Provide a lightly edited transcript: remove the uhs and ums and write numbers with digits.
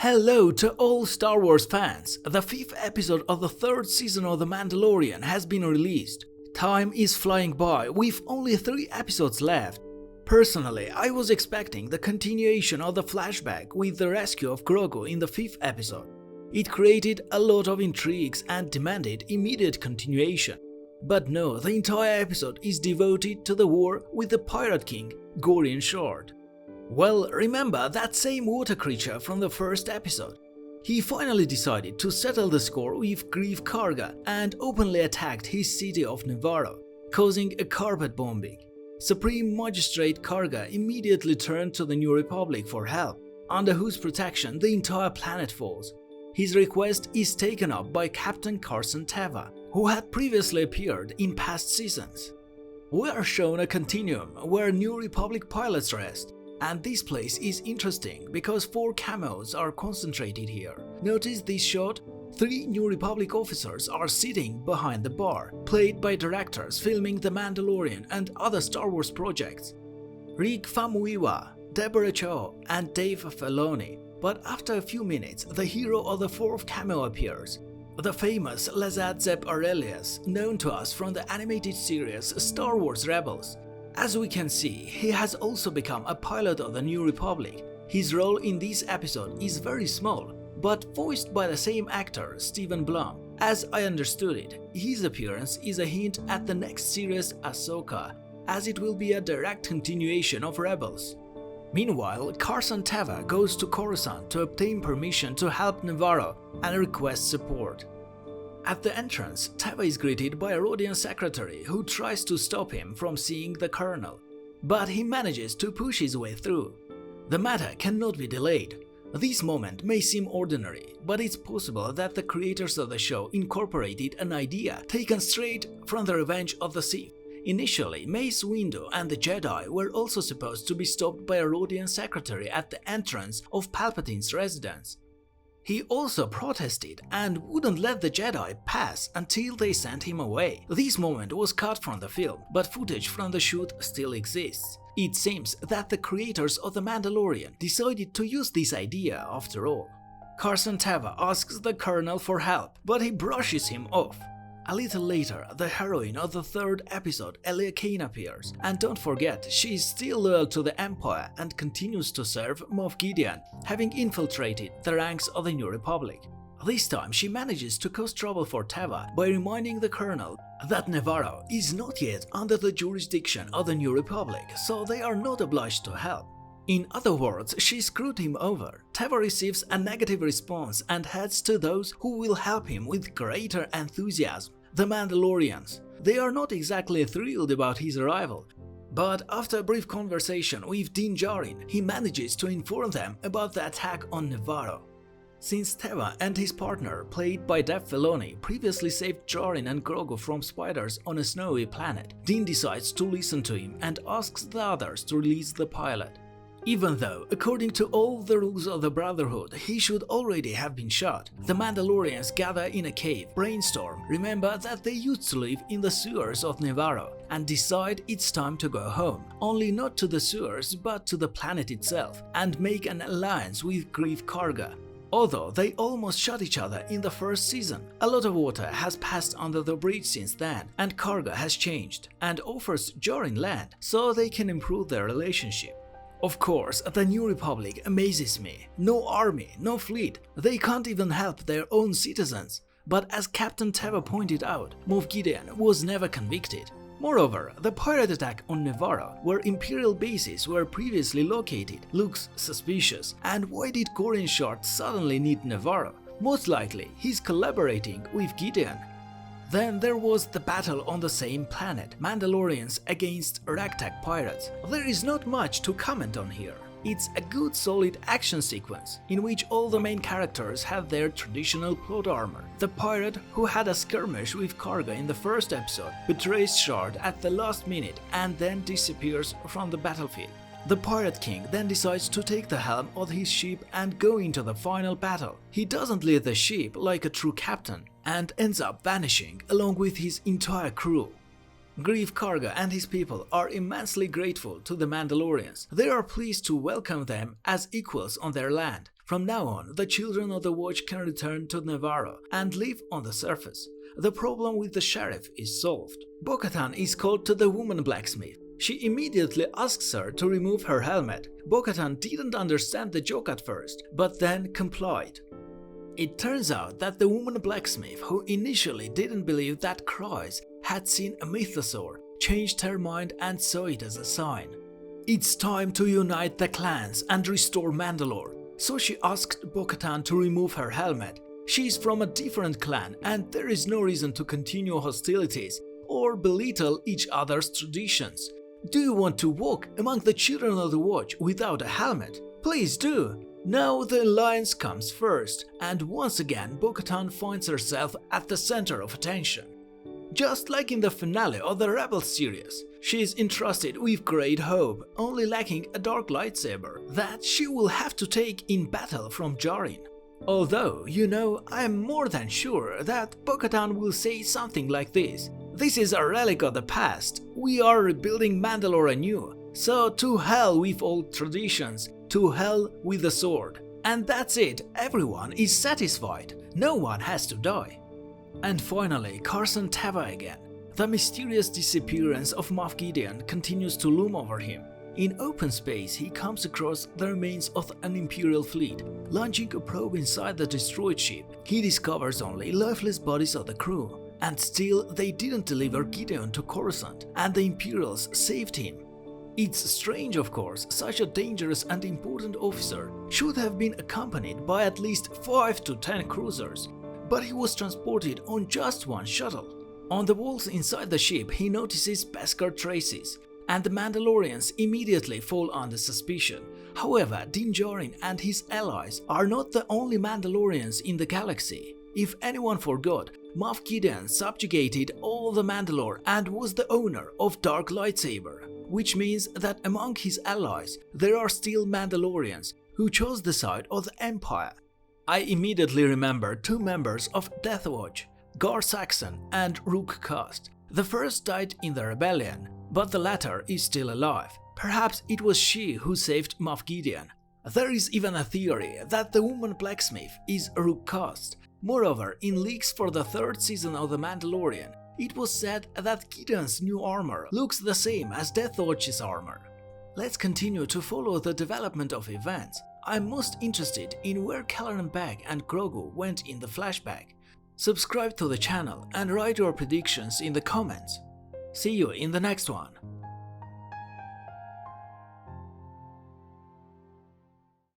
Hello to all Star Wars fans! The 5th episode of the 3rd season of The Mandalorian has been released. Time is flying by with only 3 episodes left. Personally, I was expecting the continuation of the flashback with the rescue of Grogu in the 5th episode. It created a lot of intrigues and demanded immediate continuation. But no, the entire episode is devoted to the war with the Pirate King, Gorian Short. Well, remember that same water creature from the first episode? He finally decided to settle the score with Greef Karga and openly attacked his city of Nevarro, causing a carpet bombing. Supreme Magistrate Karga immediately turned to the New Republic for help, under whose protection the entire planet falls. His request is taken up by Captain Carson Teva, who had previously appeared in past seasons. We are shown a continuum where New Republic pilots rest. And this place is interesting because 4 cameos are concentrated here. Notice this shot? 3 New Republic officers are sitting behind the bar, played by directors filming The Mandalorian and other Star Wars projects. Rick Famuyiwa, Deborah Chow, and Dave Filoni. But after a few minutes, the hero of the 4th cameo appears. The famous Lazat Zeb Aurelius, known to us from the animated series Star Wars Rebels. As we can see, he has also become a pilot of the New Republic. His role in this episode is very small, but voiced by the same actor, Stephen Blum. As I understood it, his appearance is a hint at the next series Ahsoka, as it will be a direct continuation of Rebels. Meanwhile, Carson Teva goes to Coruscant to obtain permission to help Nevarro and request support. At the entrance, Teva is greeted by a Rodian secretary who tries to stop him from seeing the colonel, but he manages to push his way through. The matter cannot be delayed. This moment may seem ordinary, but it's possible that the creators of the show incorporated an idea taken straight from the Revenge of the Sith. Initially, Mace Windu and the Jedi were also supposed to be stopped by a Rodian secretary at the entrance of Palpatine's residence. He also protested and wouldn't let the Jedi pass until they sent him away. This moment was cut from the film, but footage from the shoot still exists. It seems that the creators of The Mandalorian decided to use this idea after all. Carson Teva asks the colonel for help, but he brushes him off. A little later, the heroine of the 3rd episode, Elia Kane, appears, and don't forget, she is still loyal to the Empire and continues to serve Moff Gideon, having infiltrated the ranks of the New Republic. This time she manages to cause trouble for Teva by reminding the colonel that Nevarro is not yet under the jurisdiction of the New Republic, so they are not obliged to help. In other words, she screwed him over. Teva receives a negative response and heads to those who will help him with greater enthusiasm. The Mandalorians. They are not exactly thrilled about his arrival, but after a brief conversation with Din Djarin, he manages to inform them about the attack on Nevarro. Since Teva and his partner, played by Dave Filoni, previously saved Djarin and Grogu from spiders on a snowy planet, Din decides to listen to him and asks the others to release the pilot. Even though, according to all the rules of the Brotherhood, he should already have been shot, the Mandalorians gather in a cave, brainstorm, remember that they used to live in the sewers of Nevarro, and decide it's time to go home, only not to the sewers but to the planet itself, and make an alliance with Greef Karga. Although they almost shot each other in the first season, a lot of water has passed under the bridge since then, and Karga has changed, and offers Djarin land so they can improve their relationship. Of course, the New Republic amazes me. No army, no fleet, they can't even help their own citizens. But as Captain Teva pointed out, Moff Gideon was never convicted. Moreover, the pirate attack on Nevarro, where Imperial bases were previously located, looks suspicious. And why did Gorian Short suddenly need Nevarro? Most likely, he's collaborating with Gideon. Then there was the battle on the same planet, Mandalorians against ragtag pirates. There is not much to comment on here. It's a good solid action sequence, in which all the main characters have their traditional plot armor. The pirate, who had a skirmish with Karga in the first episode, betrays Shard at the last minute and then disappears from the battlefield. The Pirate King then decides to take the helm of his ship and go into the final battle. He doesn't lead the ship like a true captain, and ends up vanishing along with his entire crew. Greef Karga and his people are immensely grateful to the Mandalorians. They are pleased to welcome them as equals on their land. From now on, the Children of the Watch can return to Nevarro and live on the surface. The problem with the sheriff is solved. Bo-Katan is called to the woman blacksmith. She immediately asks her to remove her helmet. Bo-Katan didn't understand the joke at first, but then complied. It turns out that the woman blacksmith, who initially didn't believe that Kryze had seen a mythosaur, changed her mind and saw it as a sign. It's time to unite the clans and restore Mandalore, so she asked Bo-Katan to remove her helmet. She's from a different clan and there is no reason to continue hostilities or belittle each other's traditions. Do you want to walk among the Children of the Watch without a helmet? Please do! Now the alliance comes first, and once again Bo-Katan finds herself at the center of attention. Just like in the finale of the Rebels series, she is entrusted with great hope, only lacking a dark lightsaber that she will have to take in battle from Djarin. Although, I am more than sure that Bo-Katan will say something like this. This is a relic of the past. We are rebuilding Mandalore anew. So to hell with old traditions, to hell with the sword. And that's it, everyone is satisfied. No one has to die. And finally, Carson Teva again. The mysterious disappearance of Moff Gideon continues to loom over him. In open space, he comes across the remains of an Imperial fleet. Launching a probe inside the destroyed ship, he discovers only lifeless bodies of the crew. And still, they didn't deliver Gideon to Coruscant, and the Imperials saved him. It's strange, of course, such a dangerous and important officer should have been accompanied by at least 5 to 10 cruisers, but he was transported on just one shuttle. On the walls inside the ship, he notices Beskar traces, and the Mandalorians immediately fall under suspicion. However, Din Djarin and his allies are not the only Mandalorians in the galaxy. If anyone forgot, Moff Gideon subjugated all the Mandalore and was the owner of Dark Lightsaber, which means that among his allies there are still Mandalorians who chose the side of the Empire. I immediately remember 2 members of Death Watch, Gar Saxon and Rook Kast. The first died in the rebellion, but the latter is still alive. Perhaps it was she who saved Moff Gideon. There is even a theory that the woman blacksmith is Rook Kast. Moreover, in leaks for the 3rd season of The Mandalorian, it was said that Gideon's new armor looks the same as Death Watch's armor. Let's continue to follow the development of events. I'm most interested in where Caloran Beg and Grogu went in the flashback. Subscribe to the channel and write your predictions in the comments. See you in the next one.